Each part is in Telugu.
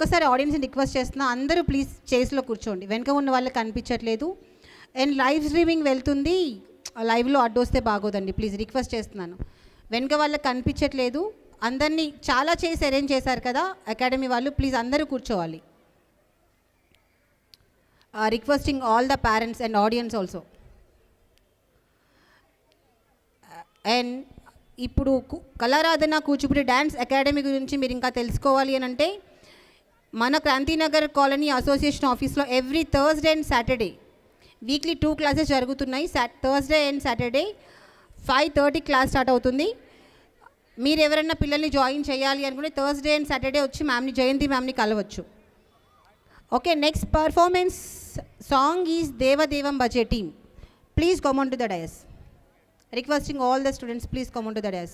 ఒక్కసారి ఆడియన్స్ని రిక్వెస్ట్ చేస్తున్నా, అందరూ ప్లీజ్ చైర్స్లో కూర్చోండి. వెనక ఉన్న వాళ్ళకి కనిపించట్లేదు. అండ్ లైవ్ స్ట్రీమింగ్ వెళ్తుంది, లైవ్లో అడ్డొస్తే బాగోదండి. ప్లీజ్ రిక్వెస్ట్ చేస్తున్నాను. వెనక వాళ్ళకి కనిపించట్లేదు. అందరినీ చాలా చైర్స్ అరేంజ్ చేశారు కదా అకాడమీ వాళ్ళు, ప్లీజ్ అందరూ కూర్చోవాలి. Requesting all the parents and audience also. And ఇప్పుడు కళారాధన కూచిపూడి డ్యాన్స్ అకాడమీ గురించి మీరు ఇంకా తెలుసుకోవాలి అని అంటే, మన క్రాంతినగర్ కాలనీ అసోసియేషన్ ఆఫీస్లో every Thursday and Saturday weekly 2 classes జరుగుతున్నాయి. Thursday and Saturday 5:30 class start అవుతుంది. మీరు ఎవరైనా పిల్లల్ని జాయిన్ చేయాలి అనుకుంటే థర్స్డే అండ్ సాటర్డే వచ్చి మ్యామ్ని, జయంతి మ్యామ్ని కలవచ్చు. Okay, next performance song is Devadevam Bhaje team. Please come on to the dais. Requesting all the students, please come on to the dais.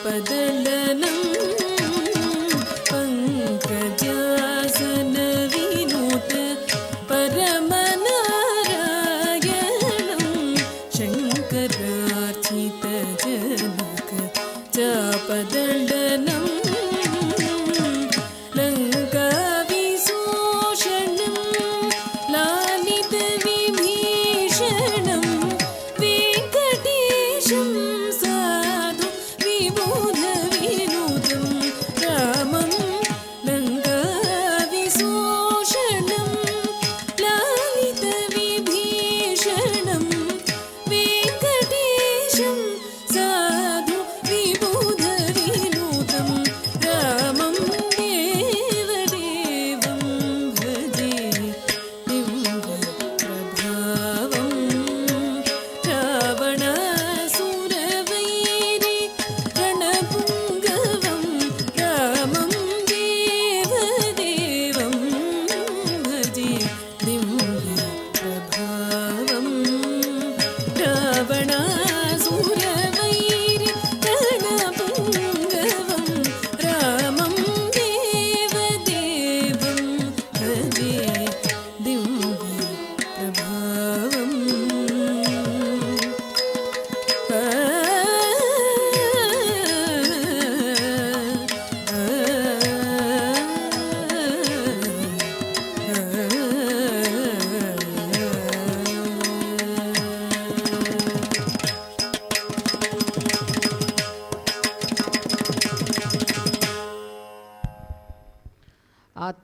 चापदलनं पङ्कजासनविनुत परमनारायणं शङ्करार्चितजनक चापदलनं लङ्काविशोषणं लालितविभीषणं वेङ्कटेशं साधु विबुधविनुतं रामं लङ्काविशोषणं लालितविभीषणं वेङ्कटेशं साधु विबुधविनुतं रामं देवदेवं भजे दिव्यप्रभावं रावणासुरवैरि रणपुङ्गवं रामं देवदेवं भजे दिव्यप्रभावं रावणासुरवैरि रणपुङ्गवं रामं देवदेवं भजे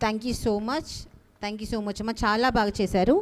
థ్యాంక్ యూ సో మచ్ అమ్మ, చాలా బాగా చేశారు.